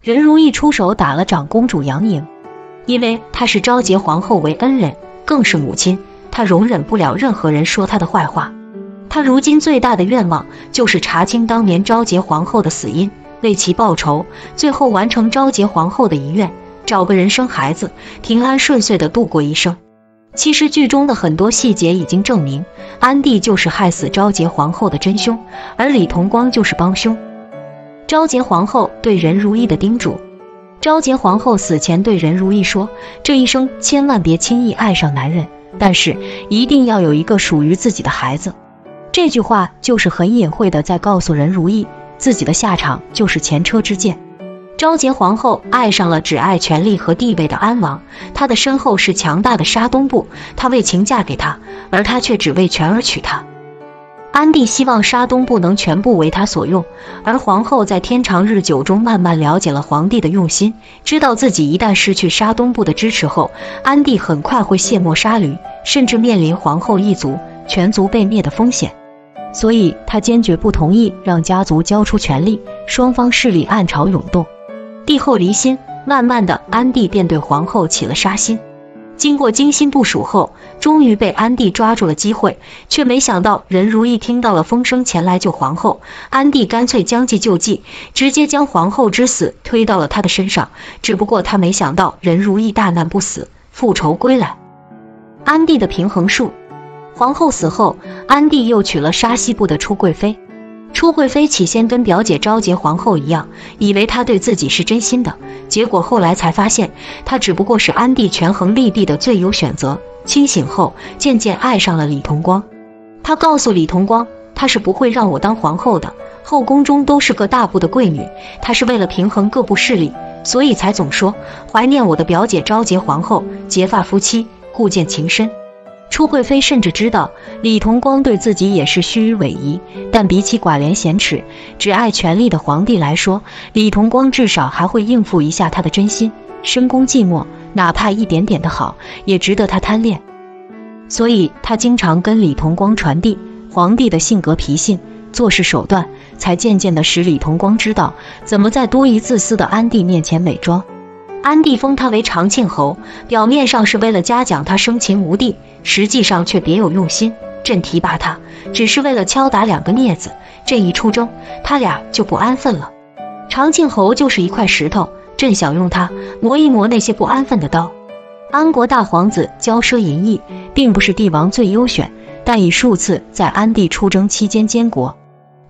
任如意出手打了长公主杨颖，因为她是昭节皇后为恩人，更是母亲，她容忍不了任何人说她的坏话。她如今最大的愿望就是查清当年昭节皇后的死因，为其报仇，最后完成昭节皇后的遗愿，找个人生孩子，平安顺遂地度过一生。其实剧中的很多细节已经证明，安帝就是害死昭节皇后的真凶，而李同光就是帮凶。昭节皇后对任如意的叮嘱。昭节皇后死前对任如意说，这一生千万别轻易爱上男人，但是一定要有一个属于自己的孩子。这句话就是很隐晦的在告诉任如意，自己的下场就是前车之鉴。昭节皇后爱上了只爱权力和地位的安王，她的身后是强大的沙东部，她为情嫁给他，而他却只为权而娶她。安帝希望沙东部能全部为他所用，而皇后在天长日久中慢慢了解了皇帝的用心，知道自己一旦失去沙东部的支持后，安帝很快会卸磨杀驴，甚至面临皇后一族全族被灭的风险。所以他坚决不同意让家族交出权力，双方势力暗潮涌动。帝后离心，慢慢的安帝便对皇后起了杀心。经过精心部署后，终于被安帝抓住了机会，却没想到任如意听到了风声前来救皇后，安帝干脆将计就计，直接将皇后之死推到了他的身上。只不过他没想到任如意大难不死，复仇归来。安帝的平衡术。皇后死后，安帝又娶了沙西部的初贵妃。初贵妃起先跟表姐昭节皇后一样，以为她对自己是真心的，结果后来才发现，她只不过是安帝权衡利弊的最优选择。清醒后，渐渐爱上了李同光。她告诉李同光，她是不会让我当皇后的，后宫中都是个大部的贵女，她是为了平衡各部势力，所以才总说怀念我的表姐昭节皇后，结发夫妻，互见情深。初贵妃甚至知道李同光对自己也是虚伪仪，但比起寡廉鲜耻、只爱权力的皇帝来说，李同光至少还会应付一下他的真心。深宫寂寞，哪怕一点点的好，也值得他贪恋。所以他经常跟李同光传递皇帝的性格脾性、做事手段，才渐渐地使李同光知道怎么在多疑自私的安帝面前伪装。安帝封他为长庆侯，表面上是为了嘉奖他生擒吴地，实际上却别有用心。朕提拔他，只是为了敲打两个镊子，朕一出征，他俩就不安分了。长庆侯就是一块石头，朕想用它磨一磨那些不安分的刀。安国大皇子骄奢淫逸，并不是帝王最优选，但已数次在安帝出征期间监国。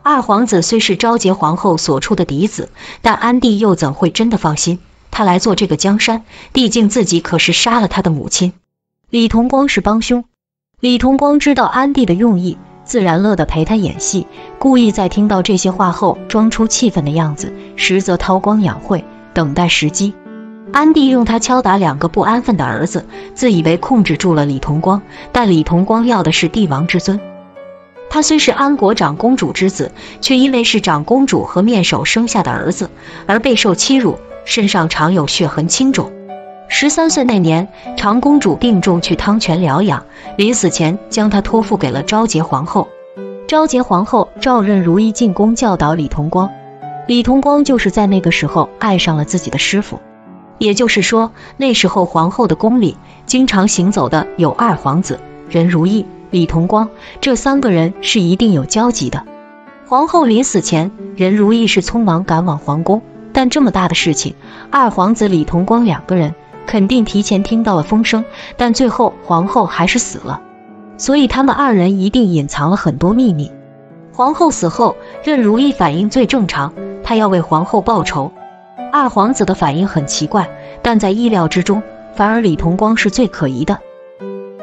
二皇子虽是昭节皇后所出的嫡子，但安帝又怎会真的放心他来做这个江山？毕竟自己可是杀了他的母亲。李同光是帮凶，李同光知道安帝的用意，自然乐得陪他演戏，故意在听到这些话后装出气愤的样子，实则韬光养晦，等待时机。安帝用他敲打两个不安分的儿子，自以为控制住了李同光，但李同光要的是帝王之尊。他虽是安国长公主之子，却因为是长公主和面首生下的儿子而备受欺辱，身上常有血痕青肿。13岁那年，长公主病重去汤泉疗养，临死前将她托付给了昭节皇后。昭节皇后召任如意进宫教导李同光，李同光就是在那个时候爱上了自己的师傅。也就是说，那时候皇后的宫里经常行走的有二皇子任如意、李同光，这三个人是一定有交集的。皇后临死前，任如意是匆忙赶往皇宫，但这么大的事情，二皇子李同光两个人肯定提前听到了风声，但最后皇后还是死了，所以他们二人一定隐藏了很多秘密。皇后死后，任如意反应最正常，她要为皇后报仇。二皇子的反应很奇怪，但在意料之中，反而李同光是最可疑的。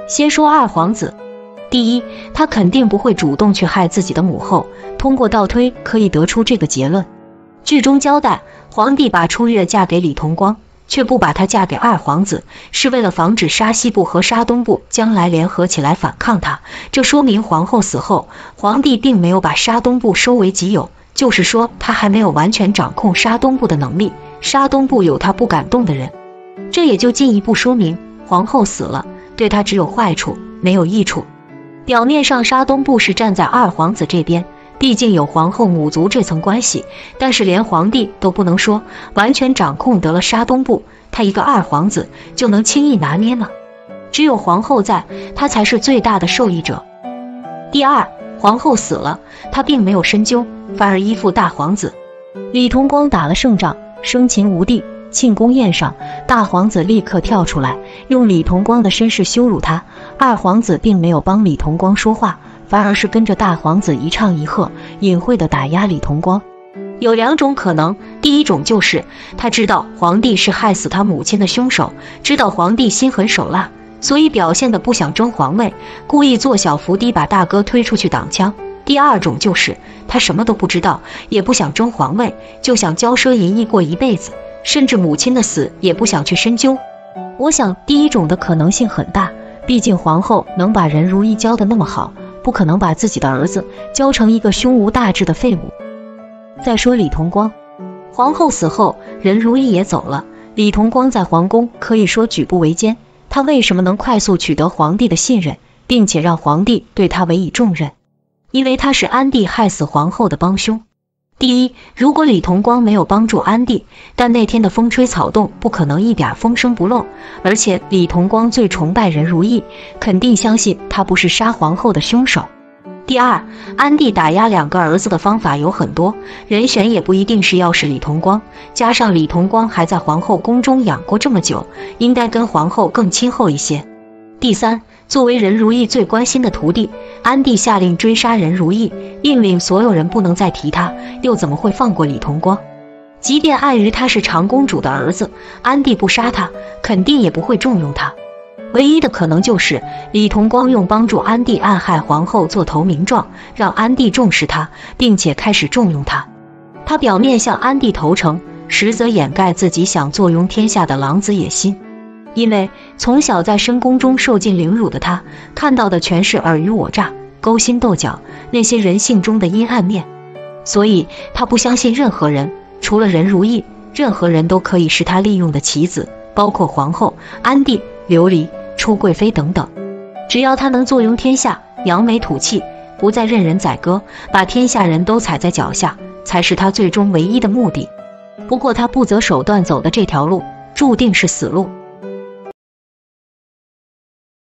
先说二皇子，第一，他肯定不会主动去害自己的母后，通过倒推可以得出这个结论。剧中交代，皇帝把初月嫁给李同光，却不把她嫁给二皇子，是为了防止沙西部和沙东部将来联合起来反抗他。这说明皇后死后，皇帝并没有把沙东部收为己有，就是说他还没有完全掌控沙东部的能力，沙东部有他不敢动的人。这也就进一步说明，皇后死了，对他只有坏处，没有益处。表面上沙东部是站在二皇子这边，毕竟有皇后母族这层关系，但是连皇帝都不能说完全掌控得了沙东部，他一个二皇子就能轻易拿捏吗？只有皇后在，他才是最大的受益者。第二，皇后死了，他并没有深究，反而依附大皇子。李同光打了胜仗，生擒吴地，庆功宴上，大皇子立刻跳出来，用李同光的身世羞辱他。二皇子并没有帮李同光说话，反而是跟着大皇子一唱一和，隐晦地打压李同光。有两种可能，第一种就是他知道皇帝是害死他母亲的凶手，知道皇帝心狠手辣，所以表现得不想争皇位，故意做小伏低把大哥推出去挡枪。第二种就是他什么都不知道，也不想争皇位，就想骄奢淫逸过一辈子，甚至母亲的死也不想去深究。我想第一种的可能性很大，毕竟皇后能把任如意教得那么好，不可能把自己的儿子教成一个胸无大志的废物。再说李同光，皇后死后，任如意也走了，李同光在皇宫可以说举步维艰，他为什么能快速取得皇帝的信任，并且让皇帝对他委以重任？因为他是安帝害死皇后的帮凶。第一，如果李同光没有帮助安帝，但那天的风吹草动不可能一点风声不漏，而且李同光最崇拜任如意，肯定相信他不是杀皇后的凶手。第二，安帝打压两个儿子的方法有很多，人选也不一定是要是李同光，加上李同光还在皇后宫中养过这么久，应该跟皇后更亲厚一些。第三，作为任如意最关心的徒弟，安帝下令追杀任如意，命令所有人不能再提他，又怎么会放过李同光？即便碍于他是长公主的儿子，安帝不杀他，肯定也不会重用他。唯一的可能就是李同光用帮助安帝暗害皇后做投名状，让安帝重视他，并且开始重用他。他表面向安帝投诚，实则掩盖自己想坐拥天下的狼子野心。因为从小在深宫中受尽凌辱的他，看到的全是尔虞我诈、勾心斗角，那些人性中的阴暗面，所以他不相信任何人，除了任如意，任何人都可以是他利用的棋子，包括皇后、安帝、琉璃、初贵妃等等。只要他能坐拥天下，扬眉吐气，不再任人宰割，把天下人都踩在脚下，才是他最终唯一的目的。不过他不择手段走的这条路，注定是死路。